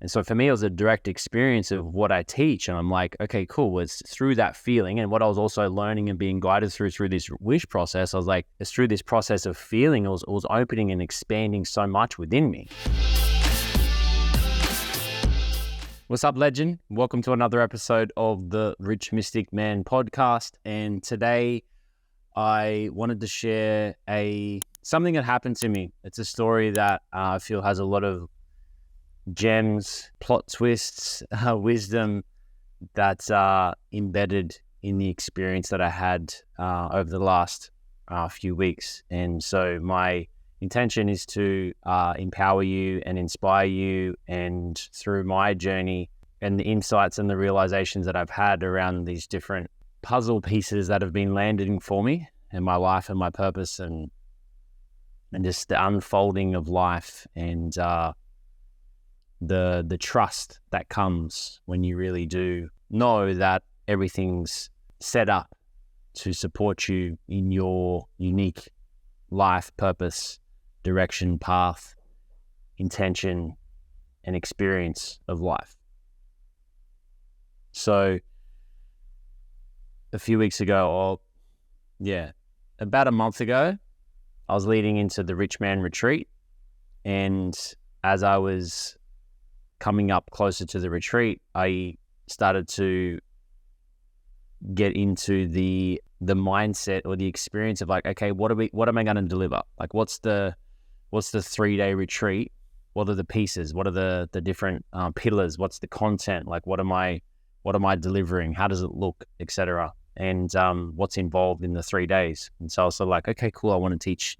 And so for me, it was a direct experience of what I teach. And I'm like, okay, cool. It's through that feeling. And what I was also learning and being guided through this wish process, I was like, it's through this process of feeling, it was opening and expanding so much within me. What's up, legend? Welcome to another episode of the Rich Mystic Man podcast. And today I wanted to share something that happened to me. It's a story that I feel has a lot of gems, plot twists, wisdom that's embedded in the experience that I had over the last few weeks. And so my intention is to empower you and inspire you, and through my journey and the insights and the realizations that I've had around these different puzzle pieces that have been landing for me in my life and my purpose, and just the unfolding of life, and the trust that comes when you really do know that everything's set up to support you in your unique life, purpose, direction, path, intention, and experience of life. So a few weeks ago, about a month ago, I was leading into the Rich Man Retreat, and as I was coming up closer to the retreat, I started to get into the mindset or the experience of like, okay, what am I going to deliver? Like, what's the 3-day retreat? What are the pieces? What are the different pillars? What's the content? Like, what am I delivering? How does it look, etc.? And what's involved in the 3 days? And so I was sort of like, okay, cool. I want to teach,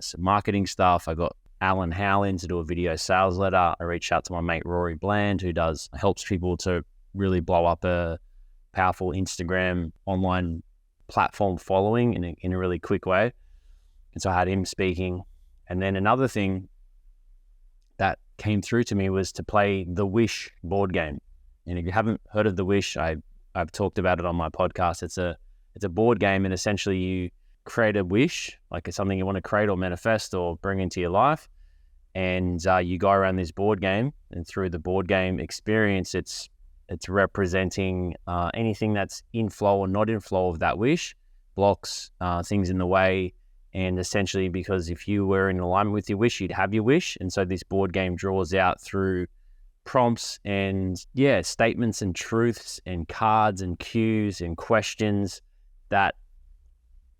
some marketing stuff. I got Alan Howland to do a video sales letter. I reached out to my mate Rory Bland, who helps people to really blow up a powerful Instagram online platform following in a really quick way. And so I had him speaking. And then another thing that came through to me was to play the Wish board game. And if you haven't heard of the Wish, I've talked about it on my podcast. It's a board game, and essentially you create a wish, like it's something you want to create or manifest or bring into your life, and you go around this board game, and through the board game experience, it's representing anything that's in flow or not in flow of that wish, blocks, things in the way. And essentially, because if you were in alignment with your wish, you'd have your wish. And so this board game draws out through prompts and statements and truths and cards and cues and questions that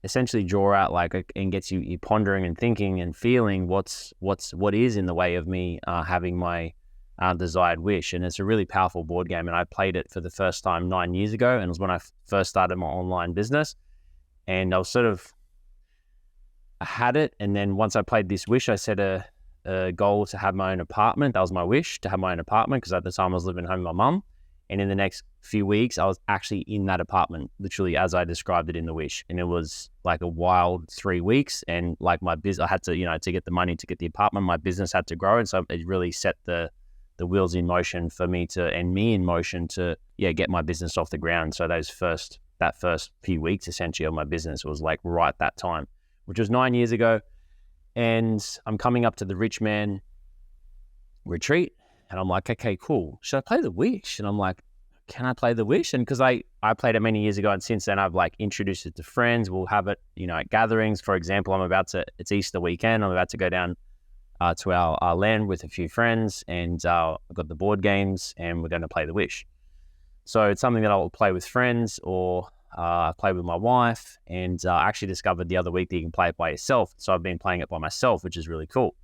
essentially draw out and gets you pondering and thinking and feeling what is in the way of me having my desired wish. And it's a really powerful board game, and I played it for the first time 9 years ago, and it was when I first started my online business. And I had it, and then once I played this wish, I set a goal to have my own apartment. That was my wish, to have my own apartment, because at the time I was living home with my mum. And in the next few weeks, I was actually in that apartment, literally as I described it in the wish. And it was like a wild 3 weeks. And like my business, I had to, to get the money to get the apartment, my business had to grow. And so it really set the wheels in motion for me in motion to get my business off the ground. So that first few weeks essentially of my business was like right that time, which was 9 years ago. And I'm coming up to the Rich Man Retreat, and I'm like, okay, cool. Should I play the wish? And I'm like, can I play the wish? And because I played it many years ago, and since then I've introduced it to friends. We'll have it, at gatherings. For example, it's Easter weekend. I'm about to go down to our land with a few friends, and I've got the board games, and we're going to play the wish. So it's something that I'll play with friends, or play with my wife. And I actually discovered the other week that you can play it by yourself. So I've been playing it by myself, which is really cool.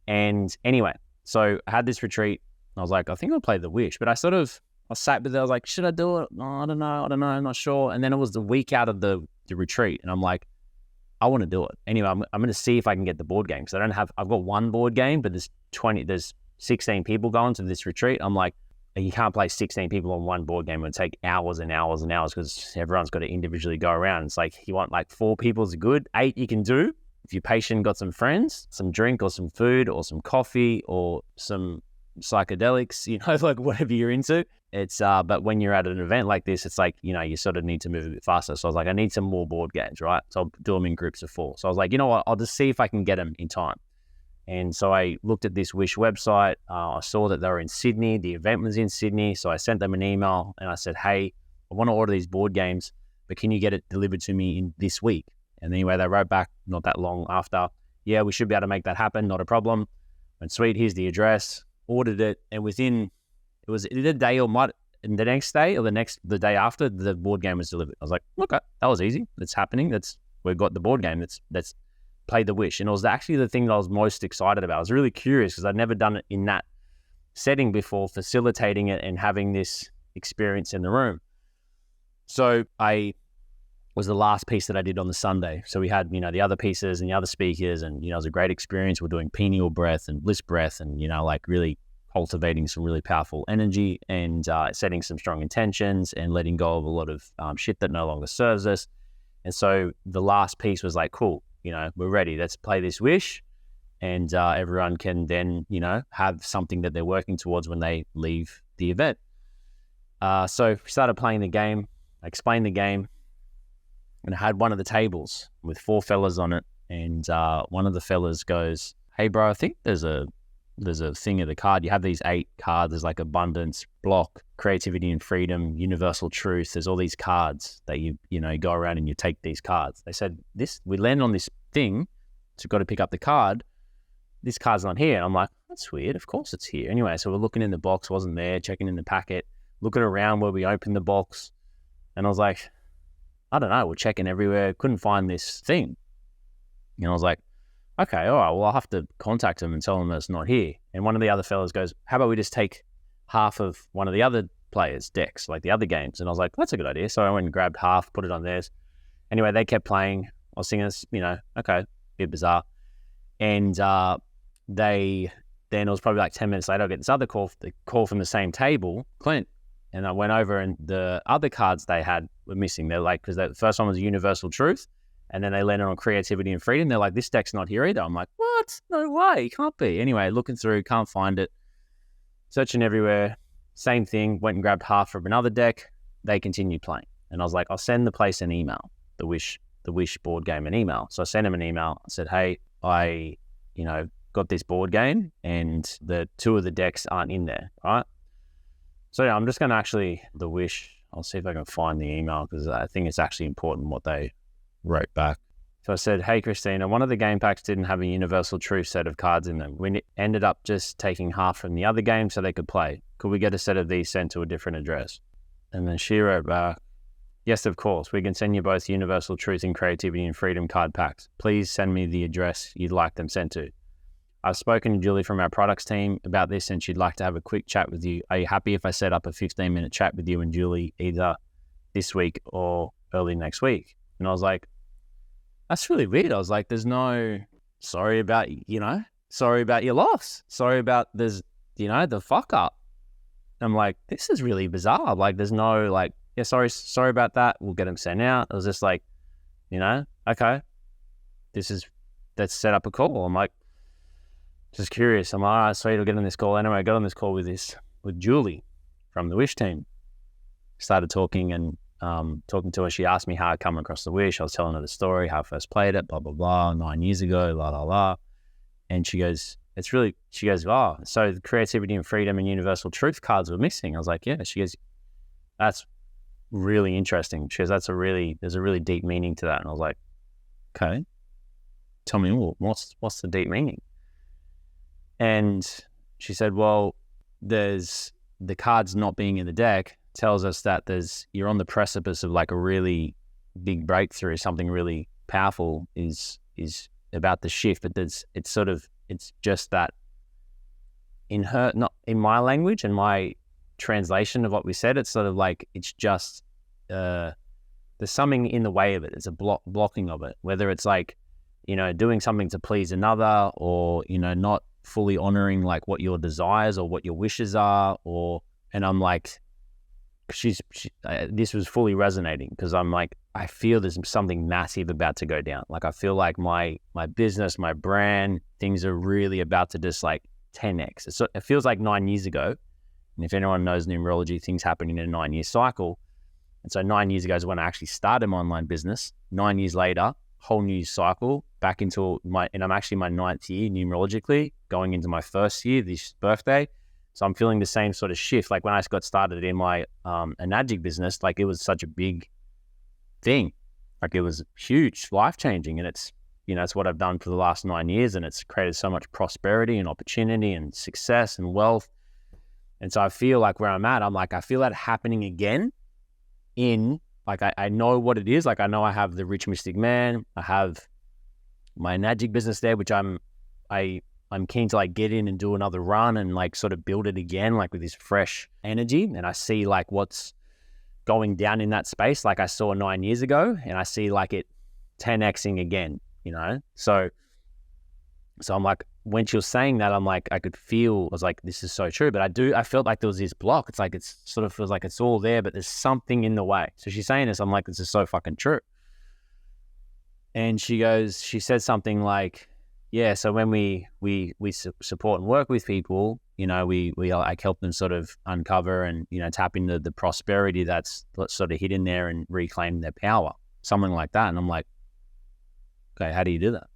And anyway, so I had this retreat. I was like, I think I'll play the wish. But I sat with it. I was like, should I do it? No, I don't know. I'm not sure. And then it was the week out of the retreat. And I'm like, I want to do it. Anyway, I'm going to see if I can get the board game. So I've got one board game, but there's 16 people going to this retreat. I'm like, you can't play 16 people on one board game. It would take hours and hours and hours, because everyone's got to individually go around. It's like, you want 4 people is good. 8 you can do. If you're patient, got some friends, some drink or some food or some coffee or some psychedelics, whatever you're into. It's but when you're at an event like this, it's like, you sort of need to move a bit faster. So I was like, I need some more board games, right? So I'll do them in groups of 4. So I was like, you know what? I'll just see if I can get them in time. And so I looked at this Wish website. I saw that they were in Sydney. The event was in Sydney. So I sent them an email and I said, hey, I want to order these board games, but can you get it delivered to me in this week? And anyway, they wrote back not that long after, yeah, we should be able to make that happen. Not a problem. And sweet, here's the address. Ordered it. And within, it was either a day or the next day or the day after, the board game was delivered. I was like, okay, that was easy. It's happening. We've got the board game. Let's play the Wish. And it was actually the thing that I was most excited about. I was really curious because I'd never done it in that setting before, facilitating it and having this experience in the room. So I was the last piece that I did on the Sunday. So we had, the other pieces and the other speakers, and, it was a great experience. We're doing pineal breath and bliss breath and, like really cultivating some really powerful energy and setting some strong intentions and letting go of a lot of shit that no longer serves us. And so the last piece was like, cool, we're ready. Let's play this Wish. And everyone can then, have something that they're working towards when they leave the event. So we started playing the game. I explained the game. And I had one of the tables with 4 fellas on it. And one of the fellas goes, hey, bro, I think there's a thing of the card. You have these 8 cards. There's like abundance, block, creativity and freedom, universal truth. There's all these cards that you go around and you take these cards. They said, we land on this thing. So you've got to pick up the card. This card's not here. And I'm like, that's weird. Of course it's here. Anyway, so we're looking in the box, wasn't there, checking in the packet, looking around where we opened the box. And I was like, I don't know, we're checking everywhere, couldn't find this thing. And I was like, okay, all right, well, I'll have to contact them and tell them that it's not here. And one of the other fellas goes, how about we just take half of one of the other players' decks, like the other games? And I was like, that's a good idea. So I went and grabbed half, put it on theirs. Anyway, they kept playing. I was thinking, okay, a bit bizarre. And then it was probably like 10 minutes later, I get this other call, the call from the same table, Clint. And I went over and the other cards they had were missing. They're like, because the first one was universal truth. And then they landed on creativity and freedom. They're like, this deck's not here either. I'm like, what? No way, it can't be. Anyway, looking through, can't find it. Searching everywhere, same thing. Went and grabbed half from another deck. They continued playing. And I was like, I'll send the place an email, the Wish board game an email. So I sent him an email. I said, hey, I, got this board game and the 2 of the decks aren't in there, right? So yeah, I'm just going to the Wish, I'll see if I can find the email because I think it's actually important what they wrote back. So I said, hey, Christina, one of the game packs didn't have a universal truth set of cards in them. We ended up just taking half from the other game so they could play. Could we get a set of these sent to a different address? And then she wrote back, yes, of course. We can send you both universal truth and creativity and freedom card packs. Please send me the address you'd like them sent to. I've spoken to Julie from our products team about this and she'd like to have a quick chat with you. Are you happy if I set up a 15-minute chat with you and Julie either this week or early next week? And I was like, that's really weird. I was like, there's no sorry about your loss. Sorry about the fuck up. I'm like, this is really bizarre. Like, there's no like, yeah, sorry about that. We'll get them sent out. It was just like, okay, let's set up a call. I'm like, just curious. I'm like, all right, sweet, I'll get on this call. Anyway, I got on this call with Julie from the Wish team. Started talking and talking to her. She asked me how I come across the Wish. I was telling her the story, how I first played it, blah, blah, blah, 9 years ago, la, la, la. And she goes, oh, so the creativity and freedom and universal truth cards were missing. I was like, yeah. She goes, that's really interesting. She goes, there's a really deep meaning to that. And I was like, okay, tell me more. What's the deep meaning? And she said, well, there's the cards not being in the deck tells us that you're on the precipice of like a really big breakthrough. Something really powerful is about the shift, but it's just that not in my language and my translation of what we said, it's sort of like, it's just, there's something in the way of it. It's a blocking of it, whether it's like, doing something to please another or, not fully honoring like what your desires or what your wishes are, and I'm like, this was fully resonating because I'm like, I feel there's something massive about to go down. Like I feel like my business, my brand, things are really about to just like 10x. It feels like 9 years ago. And if anyone knows numerology, things happen in a 9-year cycle. And so 9 years ago is when I actually started my online business. 9 years later, whole new cycle, back into and I'm actually my 9th year numerologically, going into my first year this birthday. So I'm feeling the same sort of shift. Like when I got started in my enagic business, like it was such a big thing. Like it was huge, life-changing. And it's, you know, it's what I've done for the last 9 years, and it's created so much prosperity and opportunity and success and wealth. And so I feel like where I'm at, I'm like, I feel that happening again in, like, I know what it is. Like, I know I have the Rich Mystic Man. I have my enagic business there, which I'm keen to like get in and do another run and like sort of build it again, like with this fresh energy. And I see like what's going down in that space, like I saw 9 years ago, and I see like it 10xing again, you know? So I'm like, when she was saying that, I'm like, I could feel, I was like, this is so true. But I felt like there was this block. It's like, it's sort of feels like it's all there, but there's something in the way. So she's saying this, I'm like, this is so fucking true. And she said something like, yeah, so when we support and work with people, you know, we like help them sort of uncover and, you know, tap into the prosperity that's sort of hidden there and reclaim their power, something like that. And I'm like, okay, how do you do that?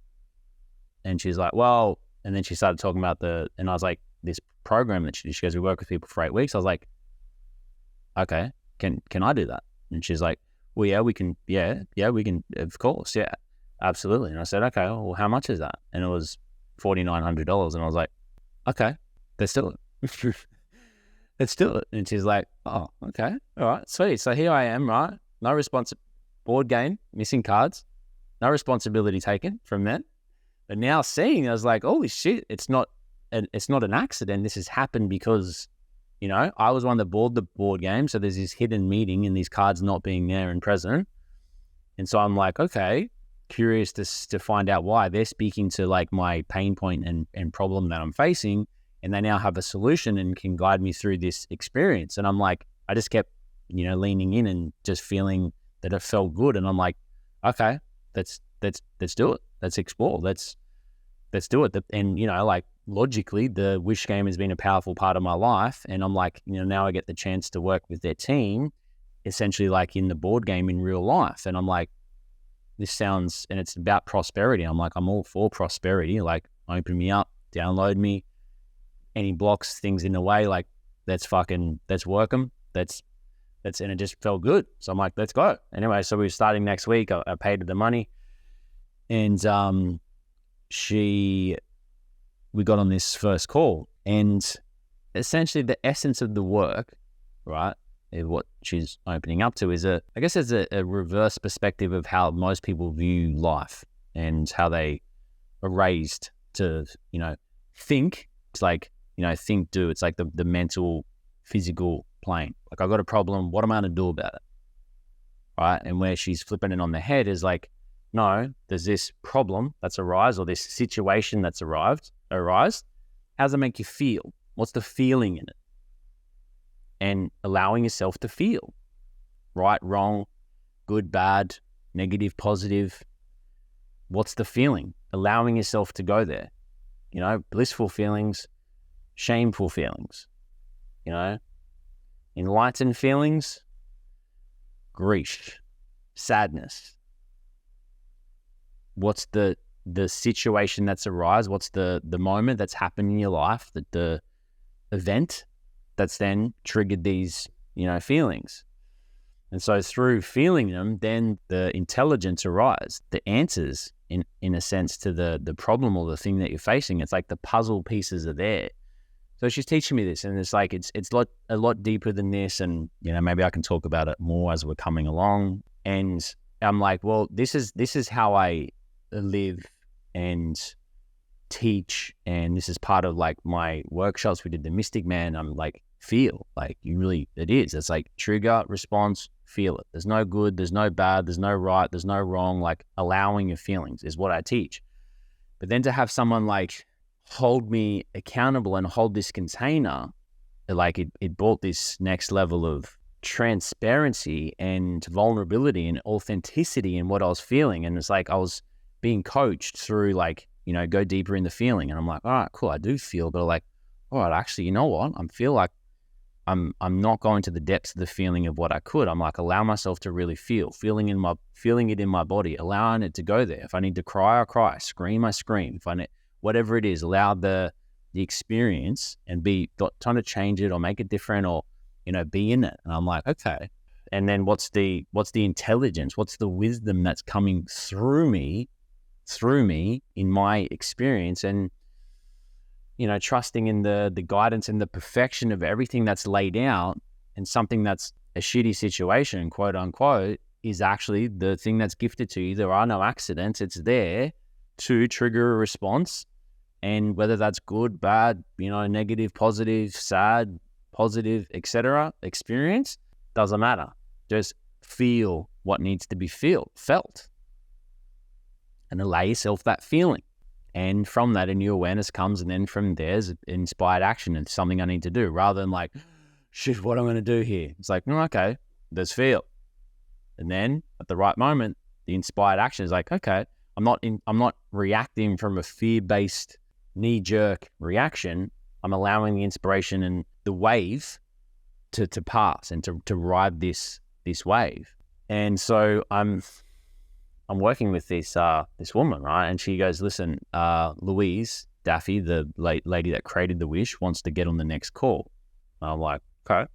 And she's like, well, and then she started talking about and I was like, this program that she goes, we work with people for 8 weeks. I was like, okay, can I do that? And she's like, well, yeah, we can, we can, of course, yeah, absolutely. And I said, okay, well, how much is that? And it was $4,900. And I was like, okay, let's do it. Let's do it. And she's like, oh, okay, all right, sweet. So here I am, right? No board game, missing cards, no responsibility taken from that. But now seeing, I was like, holy shit, it's not an accident. This has happened because, you know, I was one that bought the board game. So there's this hidden meaning and these cards not being there and present. And so I'm like, okay, curious to find out why. They're speaking to like my pain point and problem that I'm facing. And they now have a solution and can guide me through this experience. And I'm like, I just kept, you know, leaning in and just feeling that it felt good. And I'm like, okay, let's do it. Let's explore. Let's do it. And, you know, like logically, the wish game has been a powerful part of my life. And I'm like, you know, now I get the chance to work with their team, essentially like in the board game in real life. And I'm like, this sounds, and it's about prosperity. I'm like, I'm all for prosperity. Like, open me up, download me. Any blocks, things in the way, like, let's work them. And it just felt good. So I'm like, let's go. Anyway, so we're starting next week. I paid her the money. And we got on this first call, and essentially the essence of the work, right, what she's opening up to is I guess it's a reverse perspective of how most people view life and how they are raised to, you know, think. It's like, you know, think, do. It's like the mental, physical plane. Like, I got a problem. What am I going to do about it? Right. And where she's flipping it on the head is like, no, there's this problem that's arise, or this situation that's arise. How does it make you feel? What's the feeling in it? And allowing yourself to feel. Right, wrong, good, bad, negative, positive. What's the feeling? Allowing yourself to go there. You know, blissful feelings, shameful feelings. You know, enlightened feelings, grief, sadness. What's the situation that's arise? What's the moment that's happened in your life, that the event that's then triggered these, you know, feelings? And so through feeling them, then the intelligence arises, the answers in a sense to the problem or the thing that you're facing. It's like the puzzle pieces are there. So she's teaching me this, and it's like, it's a lot deeper than this. And, you know, maybe I can talk about it more as we're coming along. And I'm like, well, this is how I live and teach. And this is part of like my workshops. We did the Mystic Man. I'm like, feel, like, it is. It's like trigger, response, feel it. There's no good, there's no bad, there's no right, there's no wrong. Like, allowing your feelings is what I teach. But then to have someone like hold me accountable and hold this container, like it brought this next level of transparency and vulnerability and authenticity in what I was feeling. And it's like I was being coached through, like, you know, go deeper in the feeling. And I'm like, all right, cool, I do feel, but like, all right, actually, you know what? I feel like I'm not going to the depths of the feeling of what I could. I'm like, allow myself to really feeling it in my body, allowing it to go there. If I need to cry, I cry, scream, I scream. If I need, whatever it is, allow the experience and be trying to change it or make it different or, be in it. And I'm like, okay. And then what's the intelligence? What's the wisdom that's coming through me in my experience? And, trusting in the guidance and the perfection of everything that's laid out, and something that's a shitty situation, quote unquote, is actually the thing that's gifted to you. There are no accidents. It's there to trigger a response. And whether that's good, bad, negative, positive, sad, positive, etc., experience, doesn't matter. Just feel what needs to be felt. And allow yourself that feeling. And from that, a new awareness comes, and then from there's inspired action. It's something I need to do, rather than like, shit, what am I going to do here? It's like, okay, let's feel. And then at the right moment, the inspired action is like, okay, I'm not reacting from a fear-based knee-jerk reaction. I'm allowing the inspiration and the wave to pass and to ride this wave. And so I'm working with this woman, right? And she goes, listen, Louise Daffy, the lady that created the wish, wants to get on the next call. And I'm like, okay.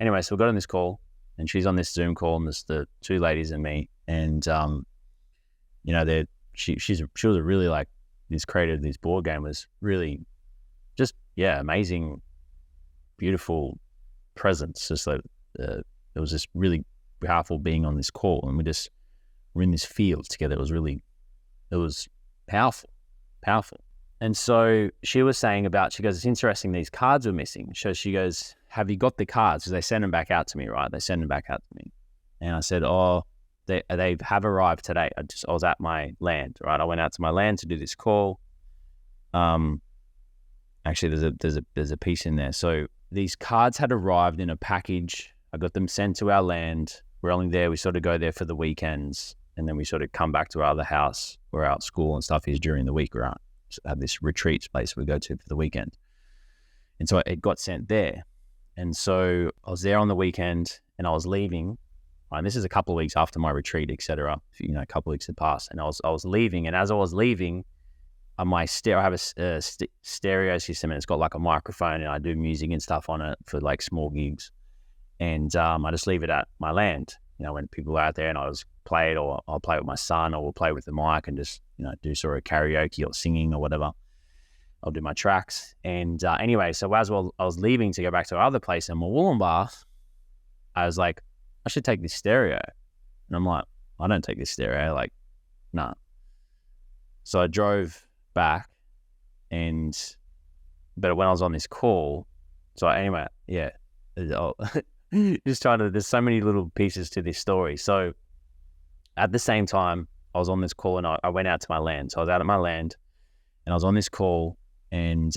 Anyway, so we got on this call, and she's on this Zoom call, and there's the two ladies and me. And, she was a really, like, this creator of this board game was really just, amazing, beautiful presence. Just like, it was just really powerful being on this call. And we're in this field together. It was powerful. And so she was saying she goes, it's interesting, these cards were missing. So she goes, have you got the cards? Because they send them back out to me, right? They send them back out to me. And I said, they have arrived today. I was at my land, right? I went out to my land to do this call. Actually, there's a piece in there. So these cards had arrived in a package. I got them sent to our land. We're only there. We sort of go there for the weekends. And then we sort of come back to our other house where our school and stuff is during the week, right? So I have this retreat place we go to for the weekend. And so it got sent there. And so I was there on the weekend, and I was leaving. And this is a couple of weeks after my retreat, etc. A couple of weeks had passed, and I was leaving. And as I was leaving, I have a stereo system, and it's got like a microphone, and I do music and stuff on it for like small gigs. And I just leave it at my land. When people are out there, and I was play it, or I'll play with my son, or we'll play with the mic and just do sort of karaoke or singing or whatever. I'll do my tracks. And anyway, so as well, I was leaving to go back to our other place in Wollongbar, I was like, I should take this stereo. And I'm like, I don't take this stereo. Like, nah. So I drove back, but when I was on this call, so anyway, yeah, just trying to, there's so many little pieces to this story. So at the same time, I was on this call, and I went out to my land. So I was out at my land, and I was on this call, and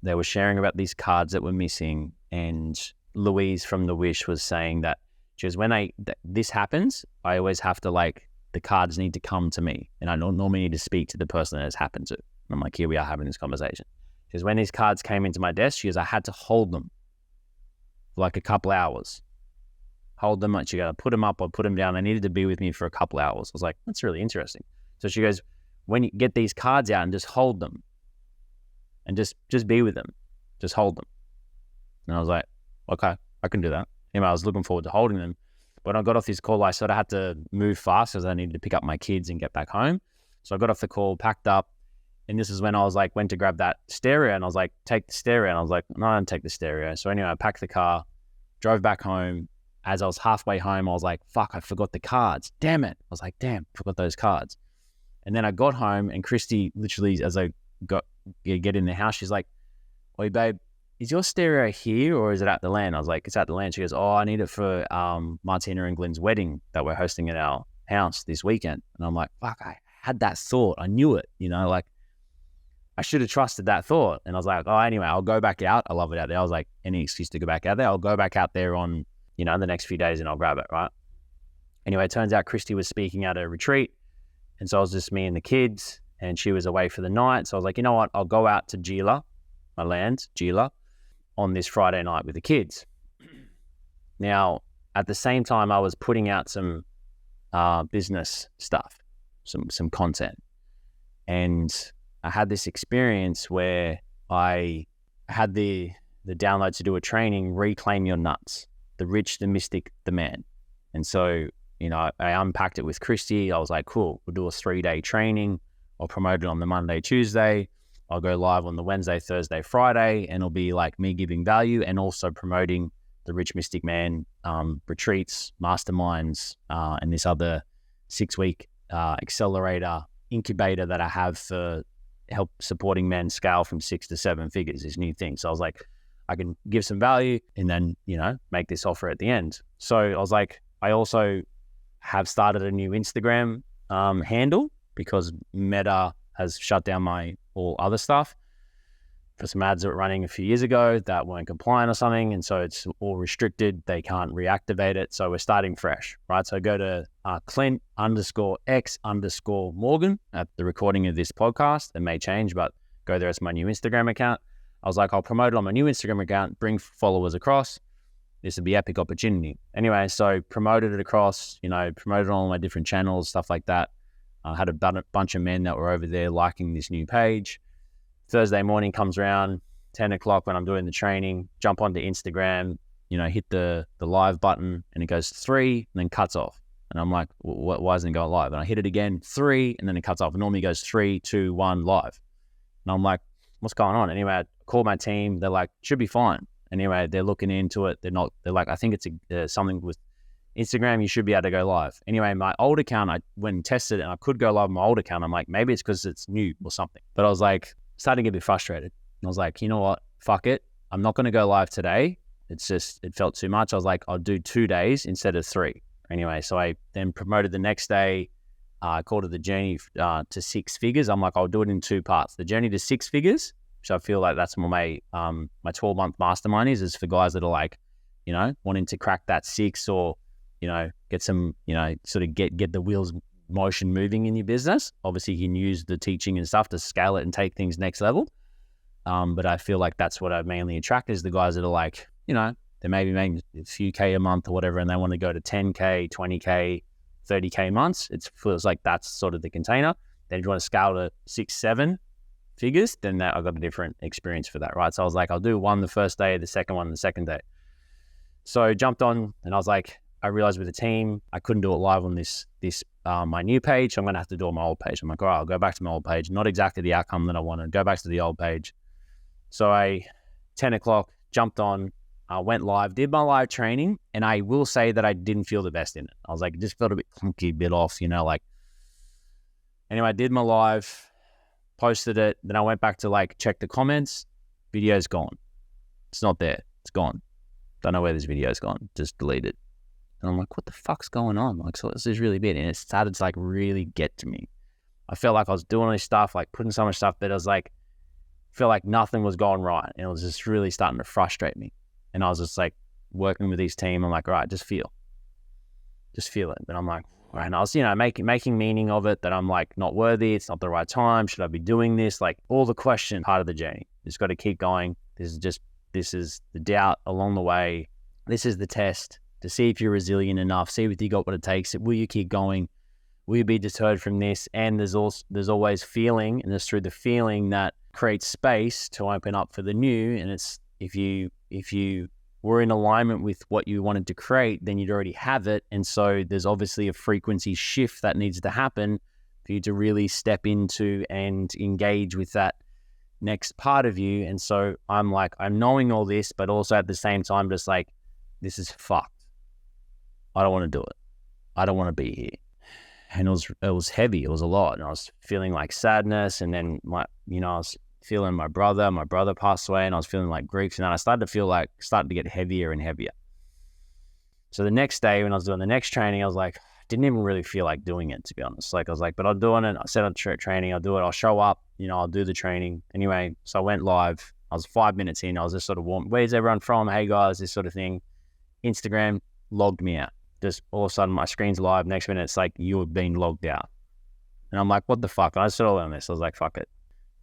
they were sharing about these cards that were missing. And Louise from The Wish was saying that she goes, when this happens, I always have to, like, the cards need to come to me, and I don't normally need to speak to the person that it's happened to. And I'm like, here we are having this conversation. She goes, when these cards came into my desk, she goes, I had to hold them for like a couple hours. Hold them, she goes, put them up or put them down. They needed to be with me for a couple hours. I was like, that's really interesting. So she goes, when you get these cards out and just hold them, and just be with them, just hold them. And I was like, okay, I can do that. Anyway, I was looking forward to holding them. When I got off this call, I sort of had to move fast because I needed to pick up my kids and get back home. So I got off the call, packed up, and this is when I was like, went to grab that stereo, and I was like, take the stereo. And I was like, no, I don't take the stereo. So anyway, I packed the car, drove back home. As I was halfway home, I was like, fuck, I forgot the cards. Damn it. I was like, damn, forgot those cards. And then I got home, and Christy, literally, as I get in the house, she's like, oi, babe, is your stereo here or is it at the land? I was like, it's at the land. She goes, oh, I need it for Martina and Glenn's wedding that we're hosting at our house this weekend. And I'm like, fuck, I had that thought. I knew it, like I should have trusted that thought. And I was like, oh, anyway, I'll go back out. I love it out there. I was like, any excuse to go back out there. I'll go back out there on, the next few days, and I'll grab it, right? Anyway, it turns out Christy was speaking at a retreat. And so it was just me and the kids, and she was away for the night. So I was like, you know what? I'll go out to Gila, my land, Gila, on this Friday night with the kids. Now, at the same time, I was putting out some business stuff, some content. And I had this experience where I had the download to do a training, Reclaim Your Nuts, the rich, the mystic, the man. And so, I unpacked it with Christy. I was like, cool, we'll do a 3-day training. I'll promote it on the Monday, Tuesday. I'll go live on the Wednesday, Thursday, Friday, and it'll be like me giving value and also promoting the Rich Mystic Man retreats, masterminds, and this other 6-week accelerator incubator that I have for help supporting men scale from 6 to 7 figures, this new thing. So I was like, I can give some value and then, make this offer at the end. So I was like, I also have started a new Instagram handle because Meta has shut down my all other stuff for some ads that were running a few years ago that weren't compliant or something. And so it's all restricted. They can't reactivate it. So we're starting fresh, right? So go to Clint _X _Morgan at the recording of this podcast. It may change, but go there. It's my new Instagram account. I was like, I'll promote it on my new Instagram account, bring followers across. This would be epic opportunity. Anyway, so promoted it across, promoted it on all my different channels, stuff like that. I had a bunch of men that were over there liking this new page. Thursday morning comes around, 10 o'clock when I'm doing the training, jump onto Instagram, hit the live button and it goes 3 and then cuts off. And I'm like, why isn't it going live? And I hit it again, 3, and then it cuts off. It normally goes 3, 2, 1 live. And I'm like, what's going on? Anyway, I call my team. They're like, should be fine. Anyway, they're looking into it. They're like, I think it's something with Instagram, you should be able to go live. Anyway, my old account, I went and tested it and I could go live on my old account. I'm like, maybe it's because it's new or something. But I was like, starting to get a bit frustrated. And I was like, you know what? Fuck it. I'm not going to go live today. It's just, it felt too much. I was like, I'll do 2 days instead of 3. Anyway, so I then promoted the next day. I called it the journey to 6 figures. I'm like, I'll do it in 2 parts. The journey to 6 figures, which I feel like that's what my 12-month mastermind is for guys that are like, wanting to crack that 6 or, get some, sort of get the wheels motion moving in your business. Obviously, you can use the teaching and stuff to scale it and take things next level. But I feel like that's what I mainly attract is the guys that are like, they maybe making a few K a month or whatever, and they want to go to 10K, 20K, 30K months. It feels like that's sort of the container. Then if you want to scale to 6, 7 figures, then I've got a different experience for that, right? So I was like, I'll do one the first day, the second one the second day. So I jumped on and I was like, I realized with the team, I couldn't do it live on this my new page. So I'm going to have to do it on my old page. I'm like, all right, I'll go back to my old page. Not exactly the outcome that I wanted. Go back to the old page. So 10 o'clock, jumped on, went live, did my live training. And I will say that I didn't feel the best in it. I was like, it just felt a bit clunky, a bit off, Anyway, I did my live, posted it. Then I went back to check the comments. Video's gone. It's not there. It's gone. Don't know where this video's gone. Just delete it. And I'm like, what the fuck's going on? So this is really bad. And it started to really get to me. I felt like I was doing all this stuff, putting so much stuff that I was feel like nothing was going right. And it was just really starting to frustrate me. And I was just working with this team. I'm like, all right, just feel it. And I'm like, all right. And I was, making meaning of it that I'm not worthy. It's not the right time. Should I be doing this? All the question part of the journey. Just got to keep going. This is the doubt along the way. This is the test to see if you're resilient enough, see if you got what it takes. Will you keep going? Will you be deterred from this? And there's always feeling, and it's through the feeling that creates space to open up for the new. And it's if you were in alignment with what you wanted to create, then you'd already have it. And so there's obviously a frequency shift that needs to happen for you to really step into and engage with that next part of you. And so I'm knowing all this, but also at the same time, just this is fucked. I don't want to do it. I don't want to be here. And it was heavy. It was a lot. And I was feeling sadness. And then I was feeling my brother passed away, and I was feeling grief. And then I started to get heavier and heavier. So the next day when I was doing the next training, I was didn't even really feel like doing it, to be honest. I was but I'm doing it. I set up training. I'll do it. I'll show up, I'll do the training. Anyway, so I went live. I was 5 minutes in. I was just sort of warm. Where's everyone from? Hey guys, this sort of thing. Instagram logged me out. Just all of a sudden my screen's live. Next minute it's you have been logged out. And I'm like, what the fuck? And I just all on this. I was fuck it.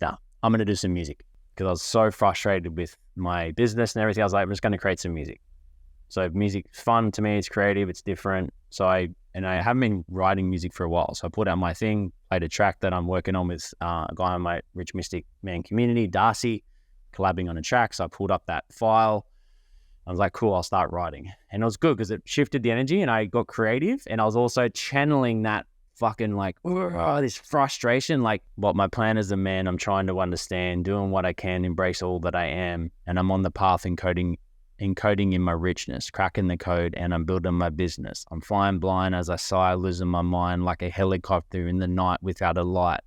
No, I'm going to do some music. Because I was so frustrated with my business and everything. I was I'm just going to create some music. So music is fun to me. It's creative. It's different. So I haven't been writing music for a while. So I put out my thing, played a track that I'm working on with a guy in my Rich Mystic Man community, Darcy, collabing on a track. So I pulled up that file. I was like, cool, I'll start writing. And it was good because it shifted the energy and I got creative. And I was also channeling that fucking like, this frustration, like what my plan as a man, I'm trying to understand, doing what I can, embrace all that I am. And I'm on the path encoding in my richness, cracking the code, and I'm building my business. I'm flying blind as I sigh, losing my mind like a helicopter in the night without a light.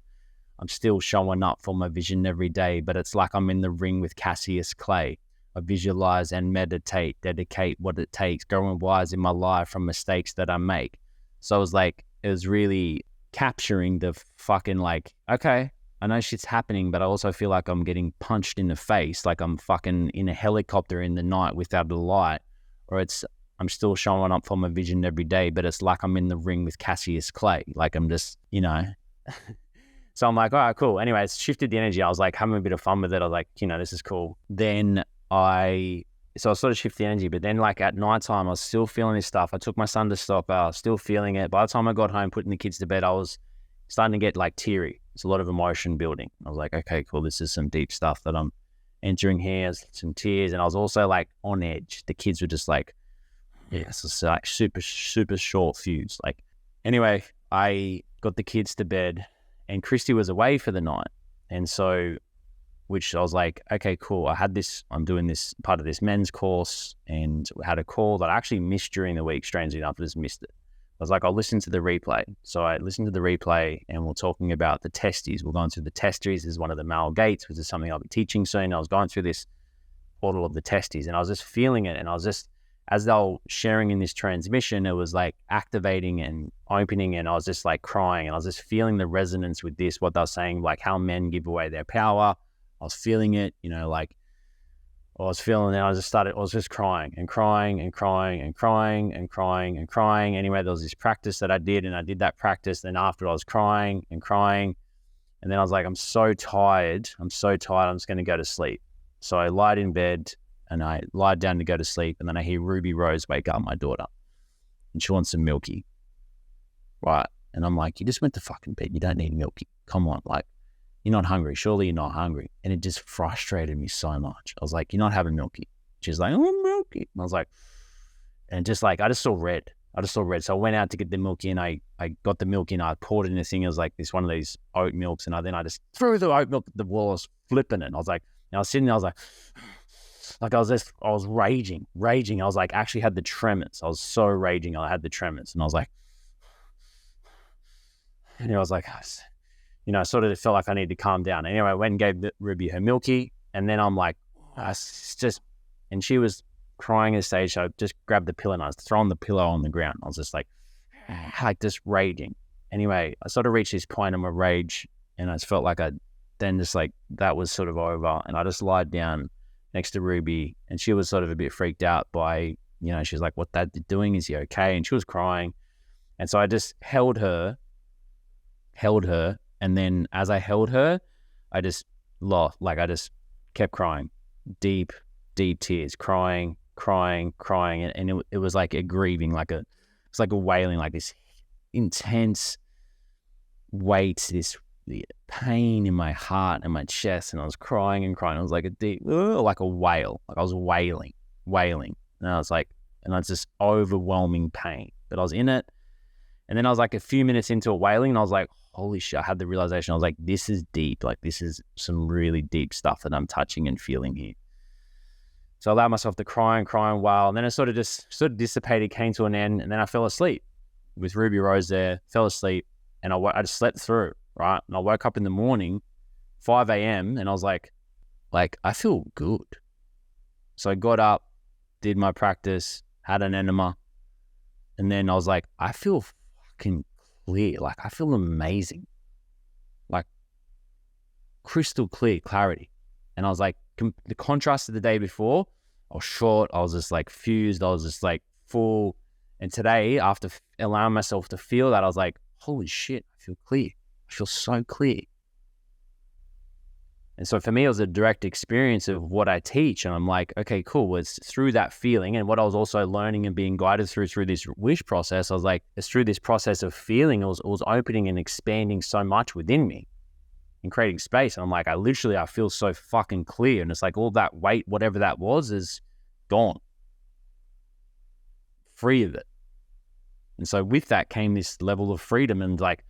I'm still showing up for my vision every day, but it's like I'm in the ring with Cassius Clay. I visualize and meditate, dedicate what it takes, growing wise in my life from mistakes that I make. So it was like, it was really capturing the fucking like, okay, I know shit's happening, but I also feel like I'm getting punched in the face, like I'm fucking in a helicopter in the night without a light, or I'm still showing up for my vision every day, but it's like I'm in the ring with Cassius Clay. Like I'm just, So I'm like, all right, cool. Anyway, it's shifted the energy. I was like having a bit of fun with it. I was like, this is cool. Then I sort of shift the energy, but then like at nighttime, I was still feeling this stuff. I took my son to stop. I was still feeling it. By the time I got home, putting the kids to bed, I was starting to get like teary. It's a lot of emotion building. I was like, okay, cool. This is some deep stuff that I'm entering here, some tears. And I was also like on edge. The kids were just like, it's like super, super short fuse. Like, anyway, I got the kids to bed and Christy was away for the night. And so, which I was like, okay, cool. I'm doing this part of this men's course and we had a call that I actually missed during the week. Strangely enough, I just missed it. I was like, I'll listen to the replay. So I listened to the replay and we're talking about the testes. We're going through the testes is one of the male gates, which is something I'll be teaching soon. I was going through this portal of the testes and I was just feeling it. And I was just, as they were sharing in this transmission, it was like activating and opening and I was just like crying and I was just feeling the resonance with this, what they were saying, like how men give away their power. I was feeling it, like I was feeling it. I was just crying and crying and crying and crying and crying and crying. Anyway, there was this practice that I did and I did that practice. Then after I was crying and crying. And then I was like, I'm so tired. I'm just going to go to sleep. So I lied in bed and I lied down to go to sleep. And then I hear Ruby Rose wake up, my daughter, and she wants some milky. Right. And I'm like, you just went to fucking bed. You don't need milky. Come on. Like, you're not hungry. Surely you're not hungry. And it just frustrated me so much. I was like, you're not having milky. She's like, oh, milky. And I was like, and just like, I just saw red. So I went out to get the milky and I got the milky and I poured it in this thing. It was like one of these oat milks. And then I just threw the oat milk at the wall. I was flipping it. And I was like, and I was sitting there, I was like, I was raging. I was like, actually had the tremors. I was so raging. I had the tremors. And I was like, and I was like, sort of felt like I needed to calm down. Anyway, I went and gave Ruby her milky. And then I'm like, and she was crying at the stage. So I just grabbed the pillow and I was throwing the pillow on the ground. I was just like just raging. Anyway, I sort of reached this point in my rage and I just felt like that was sort of over. And I just lied down next to Ruby and she was sort of a bit freaked out by, she's like, what Dad's doing? Is he okay? And she was crying. And so I just held her. And then as I held her, I just kept crying, deep tears, crying. And it was like a grieving, it's like a wailing, like this intense weight, this pain in my heart and my chest. And I was crying. It was like a deep, like a wail, like I was wailing. And I was like, and it's just overwhelming pain, but I was in it. And then I was like a few minutes into a wailing and I was like, holy shit, I had the realization. I was like, this is deep. Like this is some really deep stuff that I'm touching and feeling here. So I allowed myself to cry and wail. And then it sort of dissipated, came to an end. And then I fell asleep with Ruby Rose there, fell asleep. And I just slept through, right? And I woke up in the morning, 5 a.m. And I was like, I feel good. So I got up, did my practice, had an enema. And then I was like, I feel fucking clear. Like I feel amazing. Like crystal clear clarity. And I was like, the contrast to the day before, I was short. I was just like fused. I was just like full. And today, after allowing myself to feel that, I was like, holy shit, I feel clear. I feel so clear. And so for me, it was a direct experience of what I teach. And I'm like, okay, cool. Well, it's through that feeling. And what I was also learning and being guided through this wish process, I was like, it's through this process of feeling, it was opening and expanding so much within me and creating space. And I'm like, I feel so fucking clear. And it's like all that weight, whatever that was, is gone. Free of it. And so with that came this level of freedom and like,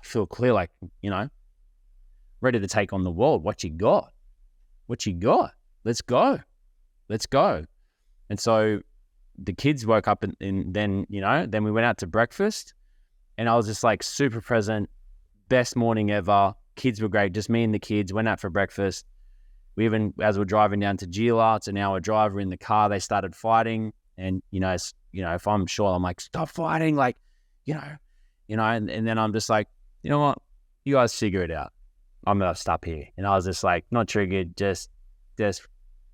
feel clear, like, you know, ready to take on the world. What you got? What you got? Let's go. Let's go. And so the kids woke up and then, you know, then we went out to breakfast and I was just like super present, best morning ever. Kids were great. Just me and the kids went out for breakfast. We even, as we're driving down to Gila, it's an hour drive, we're in the car, they started fighting. And, you know, if I'm sure, I'm like, stop fighting. Like, you know, and then I'm just like, you know what? You guys figure it out. I'm going to stop here. And I was just like, not triggered, just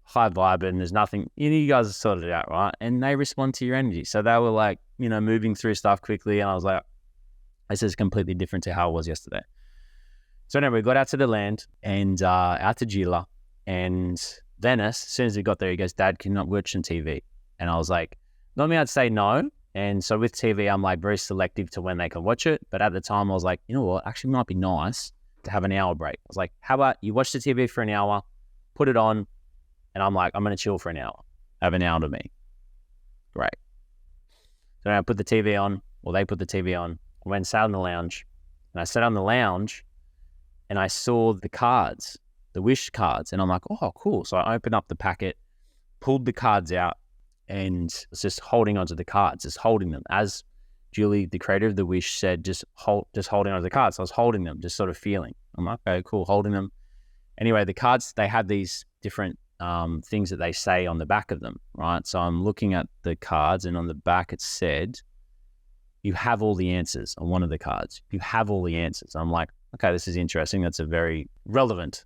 high vibing. There's nothing, you guys have sorted it out, right? And they respond to your energy. So they were like, you know, moving through stuff quickly. And I was like, this is completely different to how it was yesterday. So anyway, we got out to the land and out to Gila. And Dennis, as soon as we got there, he goes, Dad, can you not watch some TV? And I was like, normally I'd say no. And so with TV, I'm like very selective to when they can watch it. But at the time, I was like, you know what? Actually, it might be nice to have an hour break. I was like, how about you watch the TV for an hour, put it on, and I'm like, I'm going to chill for an hour. Have an hour to me. Great. So I put the TV on, or they put the TV on. I went and sat in the lounge. And I sat on the lounge and I saw the cards, the wish cards. And I'm like, oh, cool. So I opened up the packet, pulled the cards out, and was just holding onto the cards, just holding them. As Julie, the creator of the wish, said, just holding onto the cards. So I was holding them, just sort of feeling. I'm like, okay, cool, holding them. Anyway, the cards, they have these different things that they say on the back of them, right? So I'm looking at the cards, and on the back it said, you have all the answers on one of the cards. You have all the answers. I'm like, okay, this is interesting. That's it's a very relevant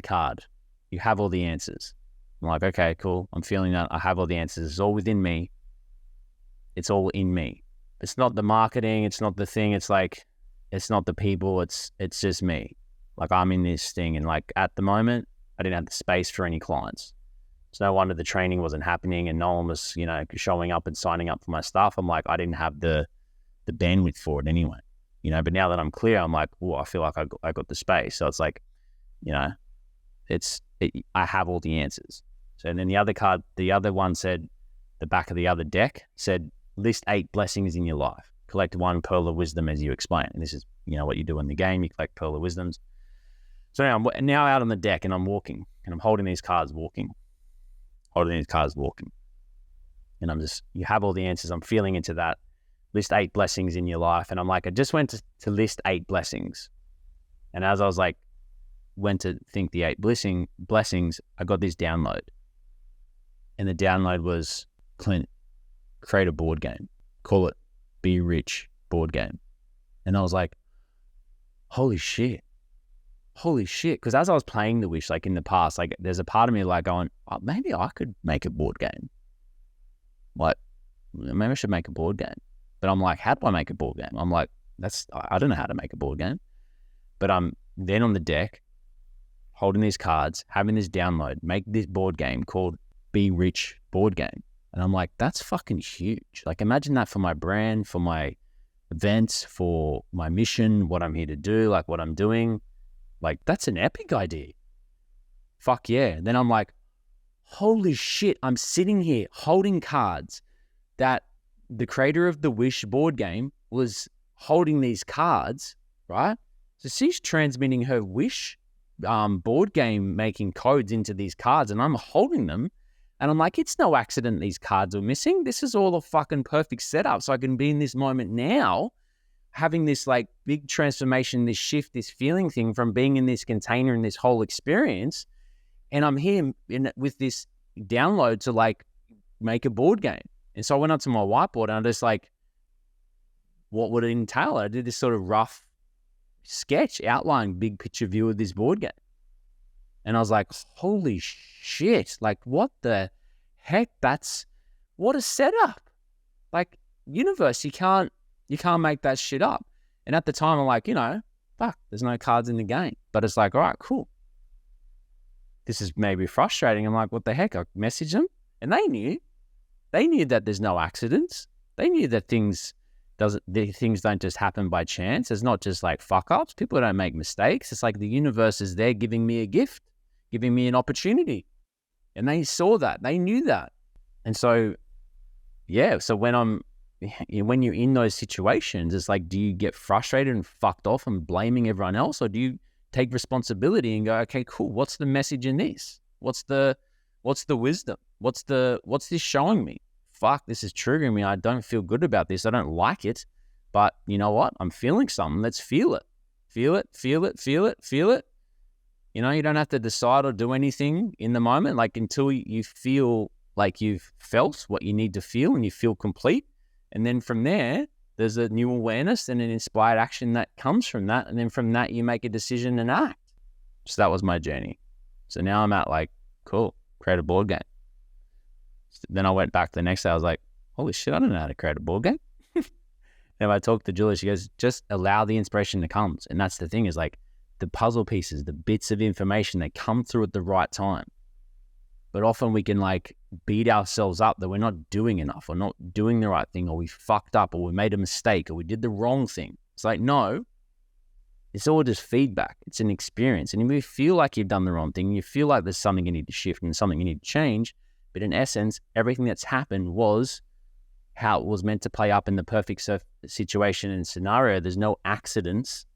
card. You have all the answers. I'm like, okay, cool. I'm feeling that. I have all the answers. It's all within me. It's all in me. It's not the marketing. It's not the thing. It's like, it's not the people. It's just me. Like I'm in this thing. And like at the moment, I didn't have the space for any clients. It's no wonder the training wasn't happening and no one was, you know, showing up and signing up for my stuff. I'm like, I didn't have the bandwidth for it anyway, you know, but now that I'm clear, I'm like, oh, I feel like I got the space. So it's like, you know, I have all the answers. So and then the other card, the other one said, the back of the other deck said, list 8 blessings in your life. Collect 1 pearl of wisdom as you explain. And this is, you know, what you do in the game. You collect pearl of wisdoms. So now I'm now out on the deck and I'm walking and I'm holding these cards walking. And I'm just, you have all the answers. I'm feeling into that. List 8 blessings in your life. And I'm like, I just went to list 8 blessings. And as I was like, went to think the 8 blessings, I got this download. And the download was, Clint, create a board game. Call it Be Rich board game. And I was like, holy shit. Because as I was playing the wish, like in the past, like there's a part of me like going, oh, maybe I could make a board game. Like, maybe I should make a board game. But I'm like, how do I make a board game? I'm like, I don't know how to make a board game. But I'm then on the deck, holding these cards, having this download, make this board game called Be Rich board game. And I'm like, that's fucking huge. Like, imagine that for my brand, for my events, for my mission, what I'm here to do, like what I'm doing. Like, that's an epic idea. Fuck yeah. And then I'm like, holy shit, I'm sitting here holding cards that the creator of the Wish board game was holding these cards, right? So she's transmitting her Wish board game making codes into these cards and I'm holding them. And I'm like, it's no accident these cards are missing. This is all a fucking perfect setup. So I can be in this moment now, having this like big transformation, this shift, this feeling thing from being in this container and this whole experience. And I'm here with this download to like make a board game. And so I went up to my whiteboard and I just like, what would it entail? I did this sort of rough sketch, outline, big picture view of this board game. And I was like, holy shit, like what the heck? What a setup. Like universe, you can't make that shit up. And at the time I'm like, you know, fuck, there's no cards in the game. But it's like, all right, cool. This is maybe frustrating. I'm like, what the heck? I messaged them and they knew that there's no accidents. They knew that things don't just happen by chance. It's not just like fuck ups. People don't make mistakes. It's like the universe is there giving me a gift, giving me an opportunity. And they saw that. They knew that. And so, yeah. So when you're in those situations, it's like, do you get frustrated and fucked off and blaming everyone else? Or do you take responsibility and go, okay, cool. What's the message in this? What's the wisdom? What's this showing me? Fuck, this is triggering me. I don't feel good about this. I don't like it. But you know what? I'm feeling something. Let's feel it. Feel it, feel it, feel it, feel it. You know, you don't have to decide or do anything in the moment, like until you feel like you've felt what you need to feel and you feel complete. And then from there, there's a new awareness and an inspired action that comes from that. And then from that, you make a decision and act. So that was my journey. So now I'm at like, cool, create a board game. Then I went back the next day. I was like, holy shit, I don't know how to create a board game. And I talked to Julie, she goes, just allow the inspiration to come. And that's the thing, is like the puzzle pieces, the bits of information, they come through at the right time. But often we can like beat ourselves up that we're not doing enough or not doing the right thing, or we fucked up, or we made a mistake, or we did the wrong thing. It's like, no, it's all just feedback. It's an experience. And if you feel like you've done the wrong thing, you feel like there's something you need to shift and something you need to change, but in essence, everything that's happened was how it was meant to play up in the perfect situation and scenario. There's no accidents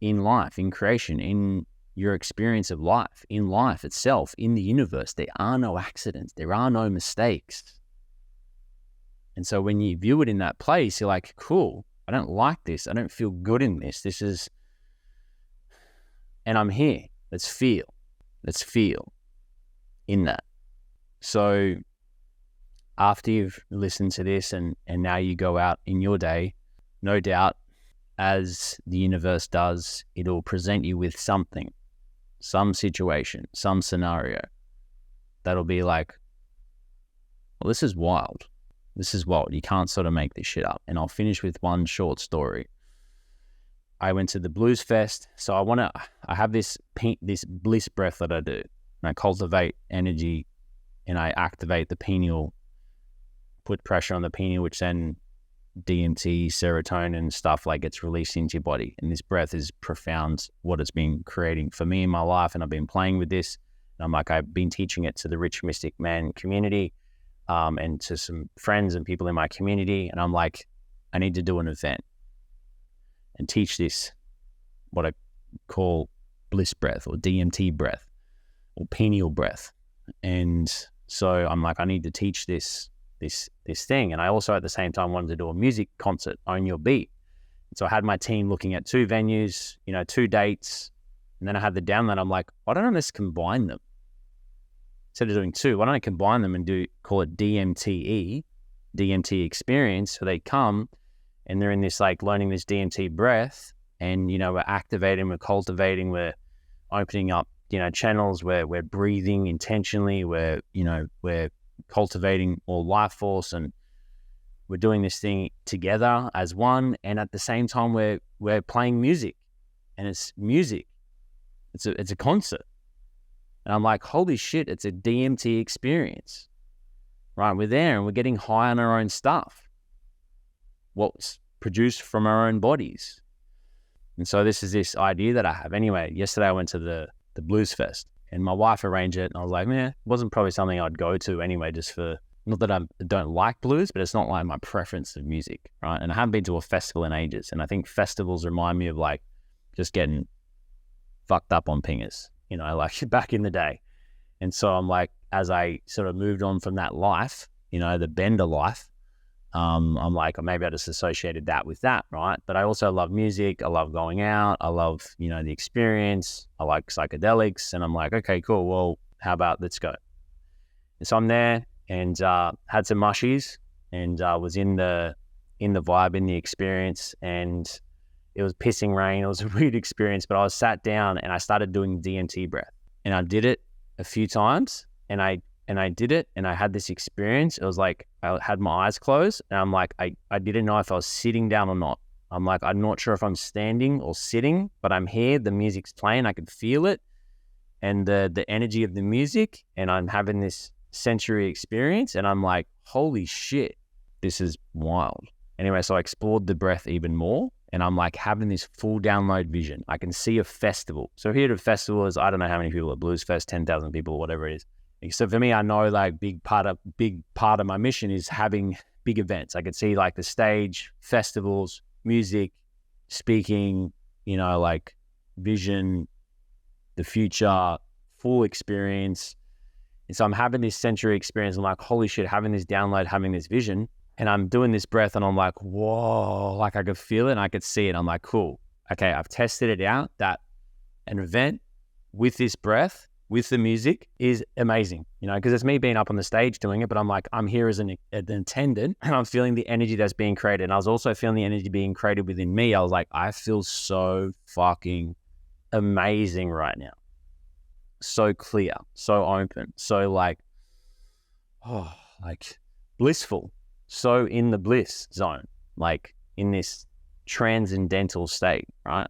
in life, in creation, in your experience of life, in life itself, in the universe. There are no accidents. There are no mistakes. And so when you view it in that place, you're like, cool, I don't like this. I don't feel good in this. And I'm here. Let's feel in that. So after you've listened to this and now you go out in your day, no doubt, as the universe does, it'll present you with something, some situation, some scenario that'll be like, well, this is wild. This is wild. You can't sort of make this shit up. And I'll finish with one short story. I went to the Blues Fest. So I have this bliss breath that I do. And I cultivate energy and I activate the pineal, put pressure on the pineal, which then DMT, serotonin and stuff like gets released into your body. And this breath is profound, what it's been creating for me in my life. And I've been playing with this. And I'm like, I've been teaching it to the Rich Mystic Man community and to some friends and people in my community. And I'm like, I need to do an event and teach this, what I call bliss breath or DMT breath or pineal breath. And so I'm like, I need to teach this thing. And I also at the same time wanted to do a music concert, Own Your Beat. And so I had my team looking at 2 venues, 2 dates. And then I had the download. I'm like, why don't I just combine them? Instead of doing 2, why don't I combine them and call it DMT experience? So they come and they're in this, like, learning this DMT breath. And, we're activating, we're cultivating, we're opening up, channels where we're breathing intentionally, we're cultivating all life force, and we're doing this thing together as one. And at the same time, we're playing music, and it's music. It's a concert. And I'm like, holy shit, it's a DMT experience, right? We're there and we're getting high on our own stuff, what's produced from our own bodies. And so this is this idea that I have. Anyway, yesterday I went to the Blues Fest and my wife arranged it. And I was like, it wasn't probably something I'd go to anyway, just for, not that I don't like blues, but it's not like my preference of music, right? And I haven't been to a festival in ages. And I think festivals remind me of like just getting fucked up on pingers, like back in the day. And so I'm like, as I sort of moved on from that life, the bender life, I'm like, maybe I just associated that with that, right? But I also love music. I love going out. I love, the experience. I like psychedelics. And I'm like, okay, cool. Well, how about let's go? And so I'm there and had some mushies and was in the vibe, in the experience. And it was pissing rain. It was a weird experience, but I was sat down and I started doing DMT breath. And I did it a few times and I did it and I had this experience. It was like I had my eyes closed and I'm like, I didn't know if I was sitting down or not. I'm like, I'm not sure if I'm standing or sitting, but I'm here. The music's playing. I could feel it and the energy of the music. And I'm having this sensory experience. And I'm like, holy shit, this is wild. Anyway, so I explored the breath even more. And I'm like having this full download vision. I can see a festival. So here at a festival is, I don't know how many people at Blues Fest, 10,000 people, whatever it is. So for me, I know like big part of my mission is having big events. I could see like the stage, festivals, music, speaking, you know, like vision, the future, full experience. And so I'm having this sensory experience. I'm like, holy shit, having this download, having this vision. And I'm doing this breath and I'm like, whoa, like I could feel it and I could see it. I'm like, cool. Okay, I've tested it out that an event with this breath, with the music is amazing, you know, because it's me being up on the stage doing it, but I'm like, I'm here as an attendant and I'm feeling the energy that's being created. And I was also feeling the energy being created within me. I was like, I feel so fucking amazing right now. So clear, so open, so like, oh, like blissful, so in the bliss zone, like in this transcendental state, right?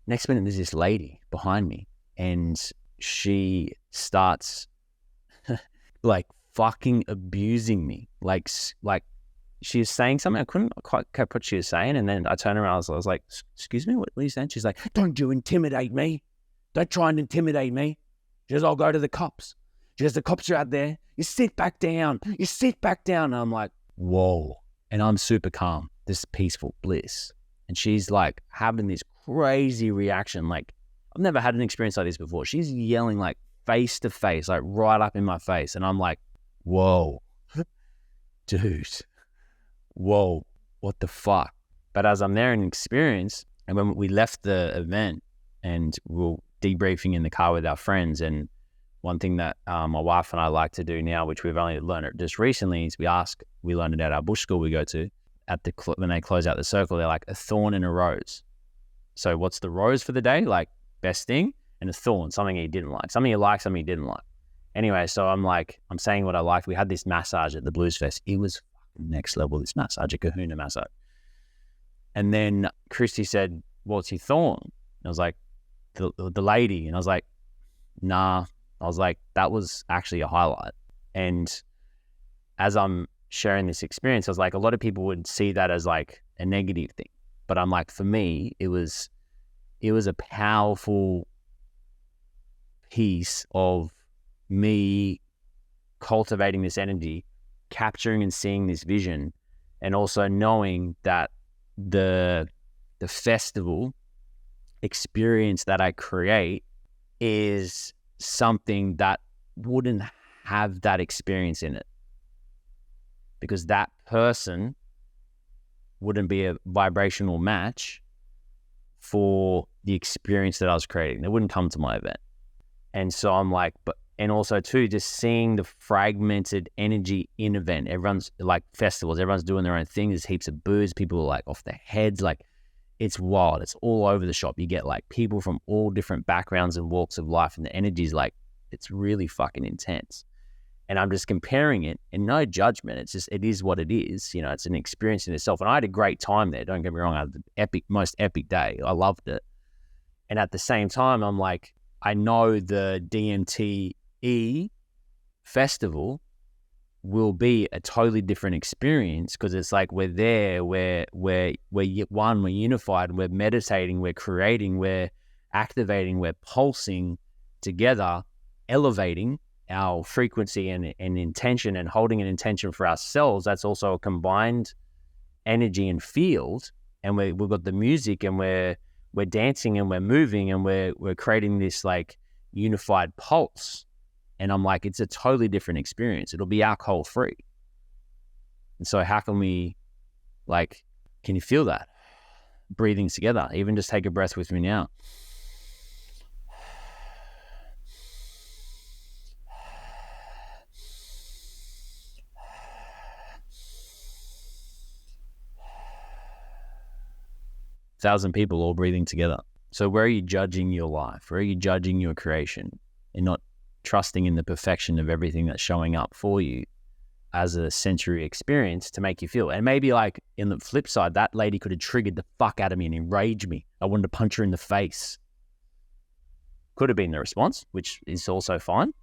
Next minute, there's this lady behind me. And she starts like fucking abusing me. Like she was saying something. I couldn't quite catch what she was saying. And then I turned around. I was like, excuse me, what are you saying? She's like, don't you intimidate me. Don't try and intimidate me. She goes, I'll go to the cops. She goes, the cops are out there. You sit back down. You sit back down. And I'm like, whoa. And I'm super calm, this peaceful bliss. And she's like having this crazy reaction. Like, I've never had an experience like this before. She's yelling like face to face, like right up in my face. And I'm like, whoa, dude, whoa, what the fuck? But as I'm there in experience, and when we left the event and we were debriefing in the car with our friends, and one thing that my wife and I like to do now, which we've only learned it just recently, is we learned it at our bush school we go to, when they close out the circle, they're like a thorn and a rose. So what's the rose for the day? Like, best thing, and a thorn, something he didn't like, something he liked, something he didn't like. Anyway, so I'm saying what I liked. We had this massage at the Blues Fest. It was next level, this massage, a kahuna massage. And then Christy said, what's your thorn? And I was like, the lady. And I was like, nah. I was like, that was actually a highlight. And as I'm sharing this experience, I was like, a lot of people would see that as like a negative thing. But I'm like, for me, it was a powerful piece of me cultivating this energy, capturing and seeing this vision, and also knowing that the festival experience that I create is something that wouldn't have that experience in it, because that person wouldn't be a vibrational match for the experience that I was creating. They wouldn't come to my event. And so I'm like, and also too, just seeing the fragmented energy in event. Everyone's like festivals, everyone's doing their own thing. There's heaps of booze. People are like off their heads. Like, it's wild. It's all over the shop. You get like people from all different backgrounds and walks of life, and the energy's like, it's really fucking intense. And I'm just comparing it, and no judgment. It's just, it is what it is. You know, it's an experience in itself. And I had a great time there. Don't get me wrong. I had the most epic day. I loved it. And at the same time, I'm like, I know the DMTE festival will be a totally different experience, because it's like we're there, we're one, we're unified, we're meditating, we're creating, we're activating, we're pulsing together, elevating our frequency and intention, and holding an intention for ourselves. That's also a combined energy and field. And we've got the music, and we're dancing, and we're moving, and we're creating this like unified pulse. And I'm like, it's a totally different experience. It'll be alcohol free. And so how can we, like, can you feel that? Breathing together. Even just take a breath with me now. Thousand people all breathing together. So where are you judging your life? Where are you judging your creation and not trusting in the perfection of everything that's showing up for you? as a sensory experience to make you feel. And maybe like in the flip side, that lady could have triggered the fuck out of me and enraged me. I wanted to punch her in the face. Could have been the response, which is also fine.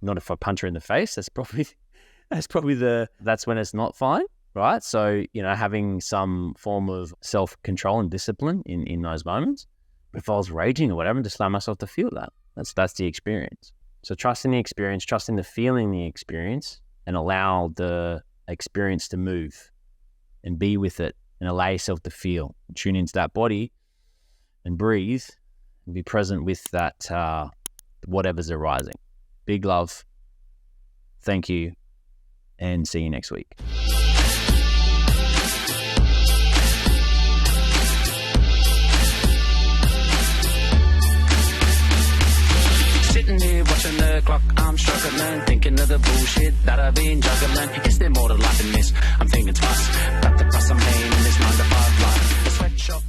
Not if I punch her in the face. That's when it's not fine, right? So, having some form of self-control and discipline in those moments. But if I was raging or whatever, just allow myself to feel that. That's the experience. So trusting the experience, trusting the feeling the experience, and allow the experience to move and be with it and allow yourself to feel. Tune into that body and breathe and be present with that, whatever's arising. Big love. Thank you. And see you next week. Sitting here watching the clock, I'm struggling, thinking of the bullshit that I've been juggling. Is there more to life than this? I'm thinking twice about the price I'm paying in this 9 to 5 life. The sweatshop.